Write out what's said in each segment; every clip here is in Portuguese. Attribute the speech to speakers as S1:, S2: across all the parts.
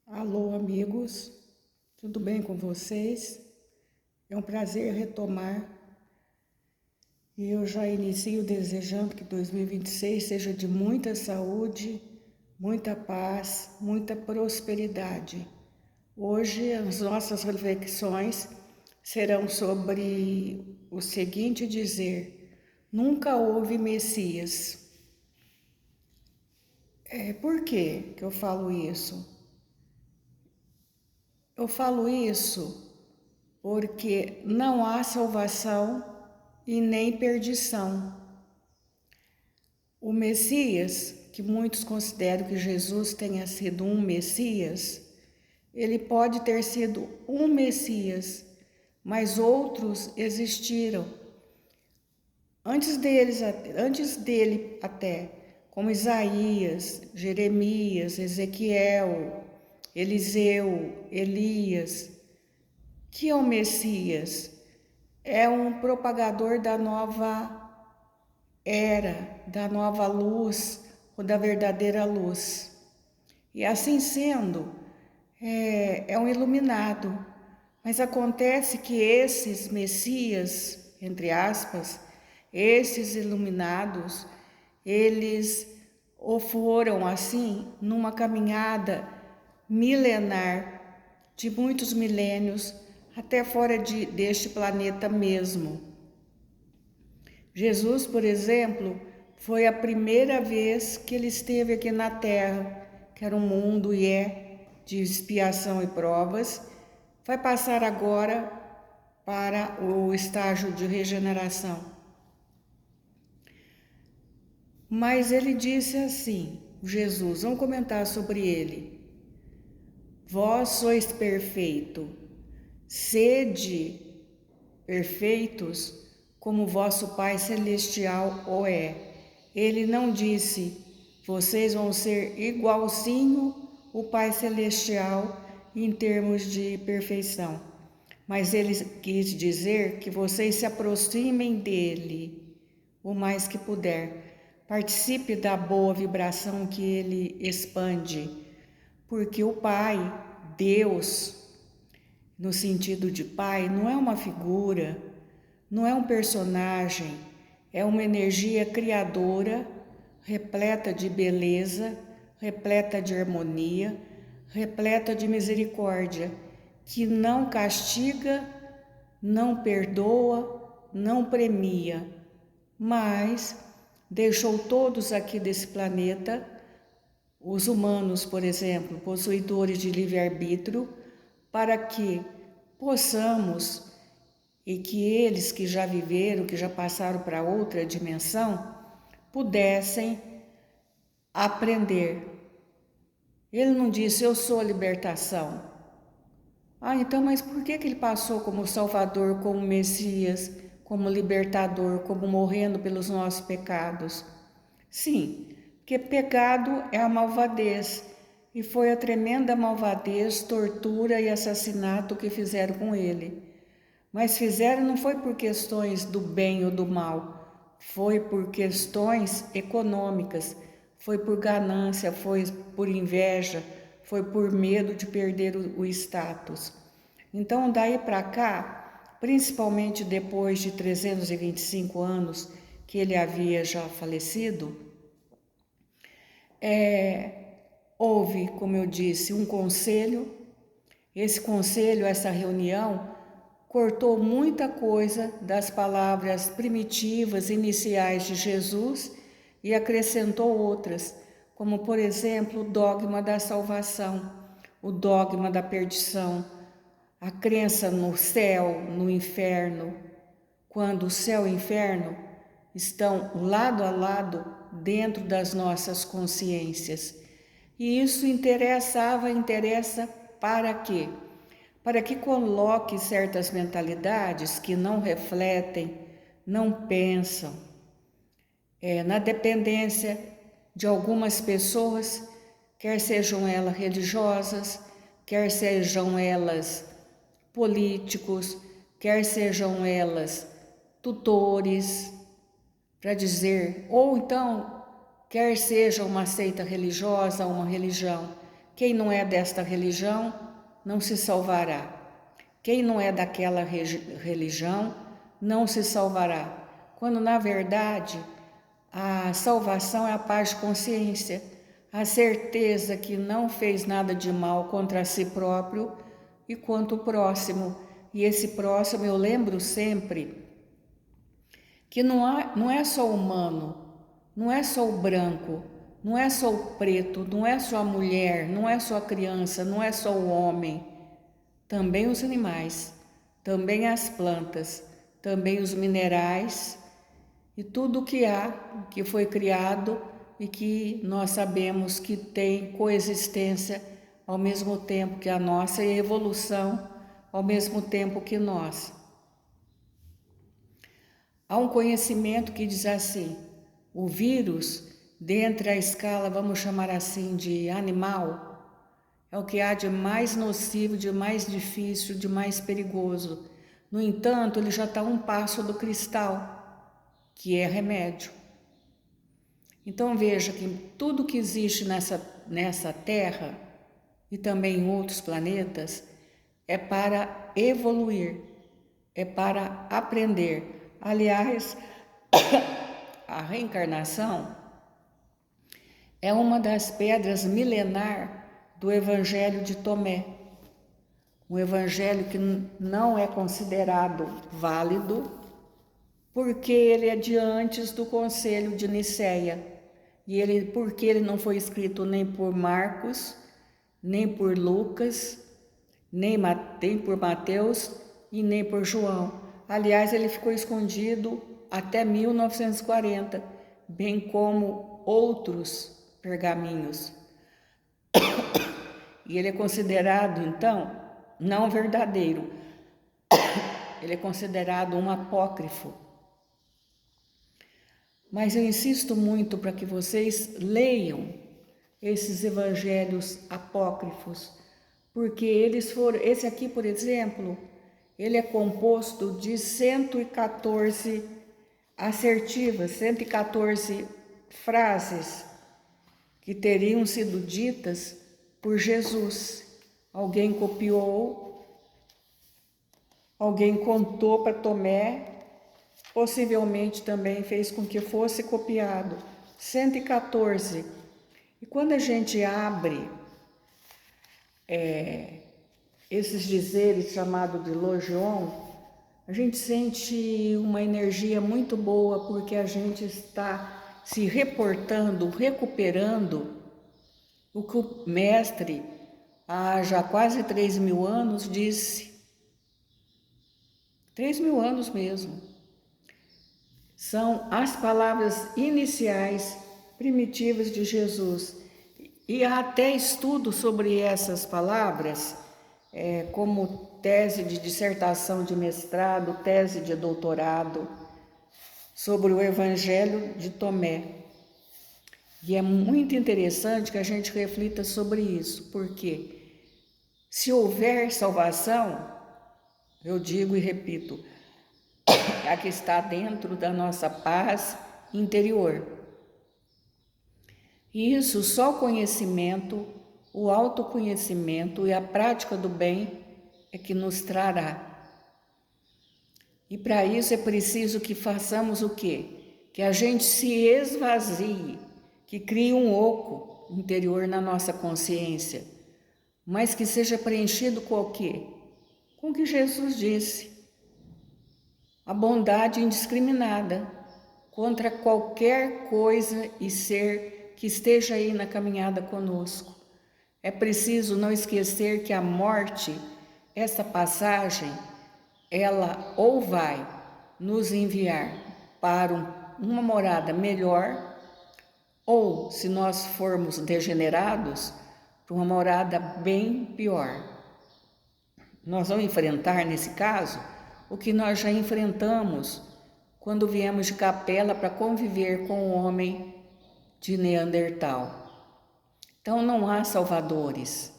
S1: Alô, amigos, tudo bem com vocês? É um prazer retomar e eu já inicio desejando que 2026 seja de muita saúde, muita paz, muita prosperidade. Hoje as nossas reflexões serão sobre o seguinte dizer: nunca houve Messias. Por que eu falo isso? Eu falo isso porque não há salvação e nem perdição. O Messias, que muitos consideram que Jesus tenha sido um Messias, ele pode ter sido um Messias, mas outros existiram antes dele até, como Isaías, Jeremias, Ezequiel, Eliseu, Elias. Que é o Messias? É um propagador da nova era, da nova luz ou da verdadeira luz. E assim sendo, é um iluminado. Mas acontece que esses Messias, entre aspas, esses iluminados, eles ou foram assim numa caminhada milenar, de muitos milênios, até fora deste planeta mesmo. Jesus, por exemplo, foi a primeira vez que ele esteve aqui na Terra, que era um mundo e é de expiação e provas. Vai passar agora para o estágio de regeneração. Mas ele disse assim, Jesus, vamos comentar sobre ele. Vós sois perfeito, sede perfeitos, como vosso Pai Celestial o é. Ele não disse, vocês vão ser igualzinho o Pai Celestial em termos de perfeição. Mas ele quis dizer que vocês se aproximem dele o mais que puder. Participe da boa vibração que ele expande. Porque o Pai, Deus, no sentido de Pai, não é uma figura, não é um personagem, é uma energia criadora, repleta de beleza, repleta de harmonia, repleta de misericórdia, que não castiga, não perdoa, não premia, mas deixou todos aqui desse planeta, os humanos, por exemplo, possuidores de livre-arbítrio, para que possamos, e que eles que já viveram, que já passaram para outra dimensão, pudessem aprender. Ele não disse, eu sou a libertação. Então, mas por que ele passou como Salvador, como Messias, como libertador, como morrendo pelos nossos pecados? Sim, porque pecado é a malvadez, e foi a tremenda malvadez, tortura e assassinato que fizeram com ele. Mas fizeram não foi por questões do bem ou do mal, foi por questões econômicas, foi por ganância, foi por inveja, foi por medo de perder o status. Então, daí para cá, principalmente depois de 325 anos que ele havia já falecido, houve, como eu disse, um conselho. Esse conselho, essa reunião, cortou muita coisa das palavras primitivas, iniciais de Jesus e acrescentou outras, como, por exemplo, o dogma da salvação, o dogma da perdição, a crença no céu, no inferno, quando o céu e o inferno estão lado a lado dentro das nossas consciências. E isso interessa para quê? para que coloque certas mentalidades que não refletem, não pensam, na dependência de algumas pessoas, quer sejam elas religiosas, quer sejam elas políticos, quer sejam elas tutores, para dizer, ou então, quer seja uma seita religiosa, uma religião, quem não é desta religião não se salvará. Quem não é daquela religião não se salvará. Quando, na verdade, a salvação é a paz de consciência, a certeza que não fez nada de mal contra si próprio e contra o próximo. E esse próximo, eu lembro sempre que não é só o humano, não é só o branco, não é só o preto, não é só a mulher, não é só a criança, não é só o homem. Também os animais, também as plantas, também os minerais e tudo que há, que foi criado e que nós sabemos que tem coexistência ao mesmo tempo que a nossa e evolução ao mesmo tempo que nós. Há um conhecimento que diz assim, o vírus, dentre a escala, vamos chamar assim, de animal, é o que há de mais nocivo, de mais difícil, de mais perigoso. No entanto, ele já está a um passo do cristal, que é remédio. Então veja que tudo que existe nessa Terra e também em outros planetas é para evoluir, é para aprender. Aliás, a reencarnação é uma das pedras milenar do Evangelho de Tomé. Um evangelho que não é considerado válido porque ele é de antes do Concílio de Nicéia. E porque ele não foi escrito nem por Marcos, nem por Lucas, nem por Mateus e nem por João. Aliás, ele ficou escondido até 1940, bem como outros pergaminhos. E ele é considerado, então, não verdadeiro. Ele é considerado um apócrifo. Mas eu insisto muito para que vocês leiam esses evangelhos apócrifos, porque esse aqui, por exemplo, ele é composto de 114 assertivas, 114 frases que teriam sido ditas por Jesus. Alguém copiou, alguém contou para Tomé, possivelmente também fez com que fosse copiado. 114. E quando a gente abre esses dizeres chamados de Logion, a gente sente uma energia muito boa, porque a gente está se reportando, recuperando o que o mestre, há já quase 3.000 anos, disse. 3.000 anos mesmo. São as palavras iniciais, primitivas de Jesus. E há até estudo sobre essas palavras, como tese de dissertação de mestrado, tese de doutorado, sobre o Evangelho de Tomé. E é muito interessante que a gente reflita sobre isso, porque se houver salvação, eu digo e repito, a que está dentro da nossa paz interior. E isso só o conhecimento, o autoconhecimento e a prática do bem é que nos trará. E para isso é preciso que façamos o quê? Que a gente se esvazie, que crie um oco interior na nossa consciência, mas que seja preenchido com o quê? Com o que Jesus disse. A bondade indiscriminada contra qualquer coisa e ser que esteja aí na caminhada conosco. É preciso não esquecer que a morte, essa passagem, ela ou vai nos enviar para uma morada melhor, ou, se nós formos degenerados, para uma morada bem pior. Nós vamos enfrentar, nesse caso, o que nós já enfrentamos quando viemos de Capela para conviver com o homem de Neandertal. Então não há salvadores,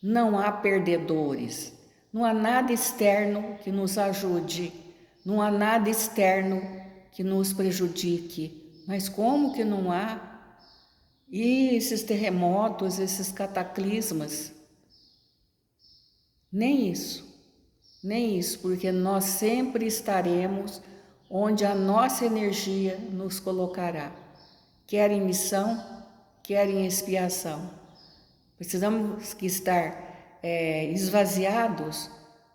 S1: não há perdedores, não há nada externo que nos ajude, não há nada externo que nos prejudique. Mas como que não há? E esses terremotos, esses cataclismas? Nem isso, porque nós sempre estaremos onde a nossa energia nos colocará, quer em missão, quer em expiação. Precisamos estar esvaziados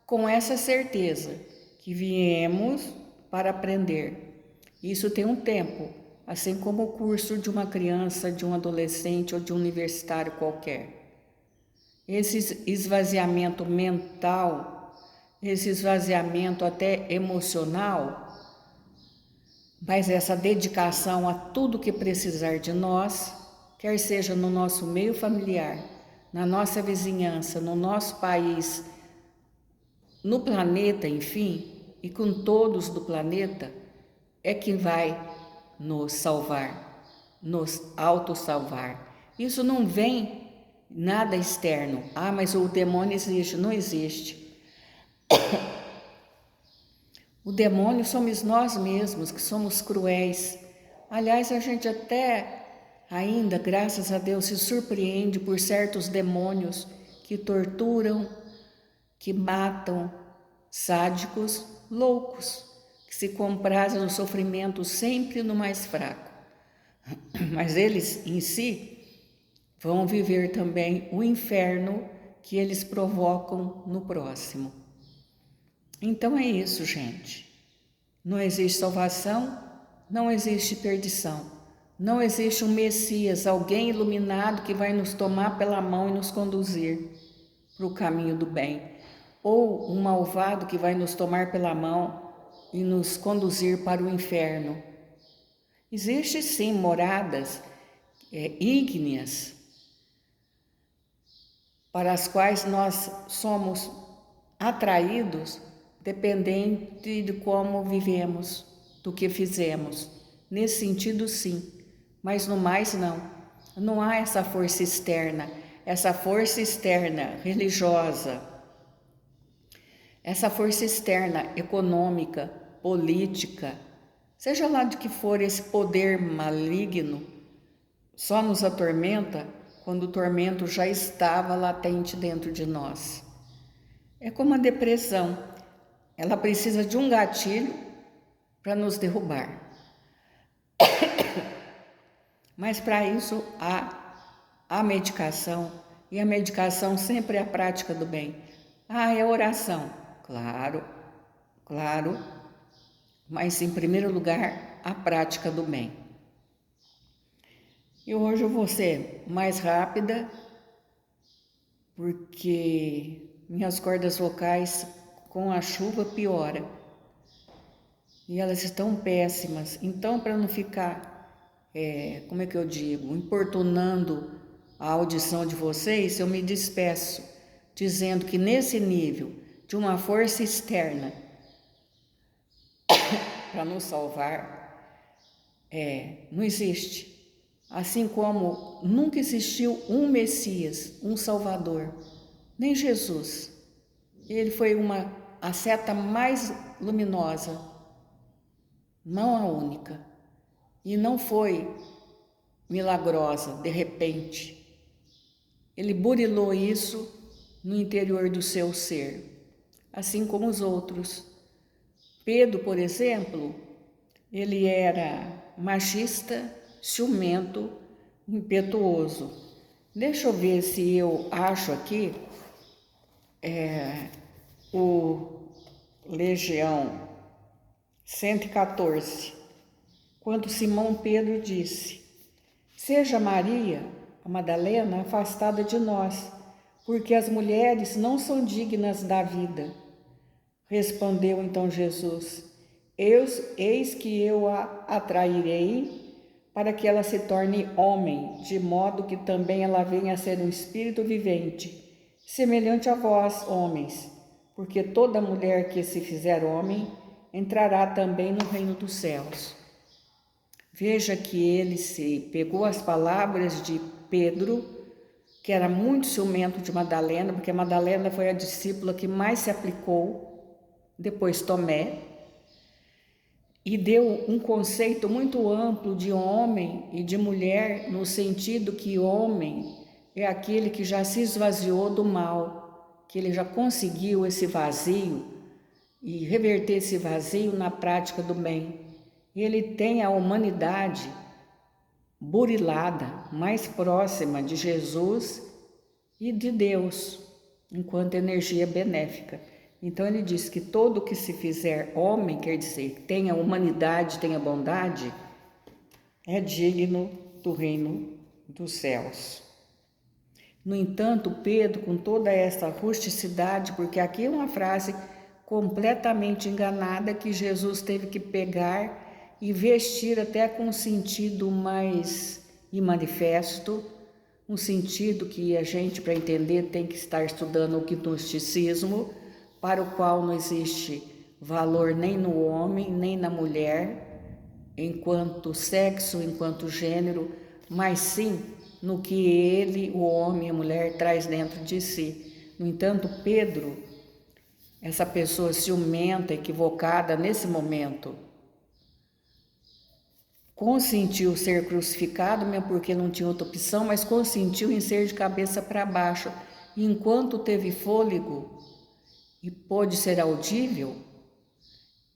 S1: com essa certeza que viemos para aprender. Isso tem um tempo, assim como o curso de uma criança, de um adolescente ou de um universitário qualquer. Esse esvaziamento mental, esse esvaziamento até emocional, mas essa dedicação a tudo que precisar de nós, quer seja no nosso meio familiar, na nossa vizinhança, no nosso país, no planeta, enfim, e com todos do planeta, é que vai nos salvar, nos autossalvar. Isso não vem nada externo. Ah, mas o demônio existe. Não existe. O demônio somos nós mesmos, que somos cruéis. Aliás, a gente até ainda, graças a Deus, se surpreende por certos demônios que torturam, que matam, sádicos, loucos, que se comprazem no sofrimento sempre no mais fraco. Mas eles em si vão viver também o inferno que eles provocam no próximo. Então é isso, gente. Não existe salvação, não existe perdição. Não existe um Messias, alguém iluminado que vai nos tomar pela mão e nos conduzir para o caminho do bem. Ou um malvado que vai nos tomar pela mão e nos conduzir para o inferno. Existem sim moradas ígneas para as quais nós somos atraídos dependente de como vivemos, do que fizemos. Nesse sentido, sim, mas no mais, não. Não há essa força externa religiosa, essa força externa econômica, política, seja lá de que for esse poder maligno, só nos atormenta quando o tormento já estava latente dentro de nós. É como a depressão, ela precisa de um gatilho para nos derrubar. Mas para isso há medicação, e a medicação sempre é a prática do bem. Ah, é oração. Claro, mas em primeiro lugar, a prática do bem. E hoje eu vou ser mais rápida, porque minhas cordas vocais com a chuva piora. E elas estão péssimas. Então, para não ficar, importunando a audição de vocês, eu me despeço, dizendo que nesse nível de uma força externa para nos salvar, não existe. Assim como nunca existiu um Messias, um Salvador, nem Jesus. Ele foi a seta mais luminosa, não a única. E não foi milagrosa, de repente. Ele burilou isso no interior do seu ser, assim como os outros. Pedro, por exemplo, ele era machista, ciumento, impetuoso. Deixa eu ver se eu acho aqui o Legião 114, quando Simão Pedro disse: seja Maria, a Madalena, afastada de nós, porque as mulheres não são dignas da vida. Respondeu então Jesus: eis que eu a atrairei para que ela se torne homem, de modo que também ela venha a ser um espírito vivente, semelhante a vós, homens. porque toda mulher que se fizer homem entrará também no reino dos céus. Veja que ele se pegou as palavras de Pedro, que era muito ciumento de Madalena, porque Madalena foi a discípula que mais se aplicou, depois Tomé, e deu um conceito muito amplo de homem e de mulher, no sentido que homem é aquele que já se esvaziou do mal, que ele já conseguiu esse vazio e reverter esse vazio na prática do bem. E ele tem a humanidade burilada, mais próxima de Jesus e de Deus, enquanto energia benéfica. Então ele diz que todo que se fizer homem, quer dizer, tenha humanidade, tenha bondade, é digno do reino dos céus. No entanto, Pedro, com toda essa rusticidade, porque aqui é uma frase completamente enganada que Jesus teve que pegar e vestir até com um sentido mais manifesto, um sentido que a gente, para entender, tem que estar estudando o gnosticismo, para o qual não existe valor nem no homem, nem na mulher, enquanto sexo, enquanto gênero, mas sim no que ele, o homem e a mulher, traz dentro de si. No entanto, Pedro, essa pessoa ciumenta, equivocada nesse momento, consentiu ser crucificado, mesmo porque não tinha outra opção, mas consentiu em ser de cabeça para baixo. E enquanto teve fôlego e pôde ser audível,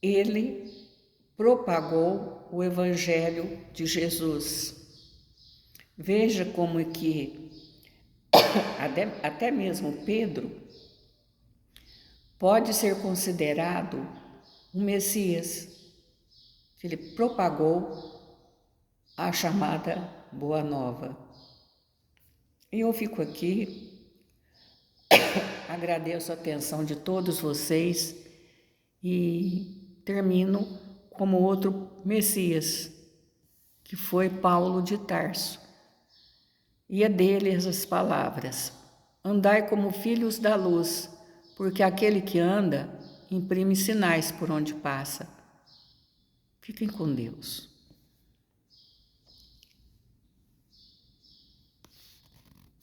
S1: ele propagou o Evangelho de Jesus. Veja como é que até mesmo Pedro pode ser considerado um Messias. Ele propagou a chamada Boa Nova. E eu fico aqui, agradeço a atenção de todos vocês e termino como outro Messias, que foi Paulo de Tarso. E é dele essas palavras: andai como filhos da luz, porque aquele que anda imprime sinais por onde passa. Fiquem com Deus.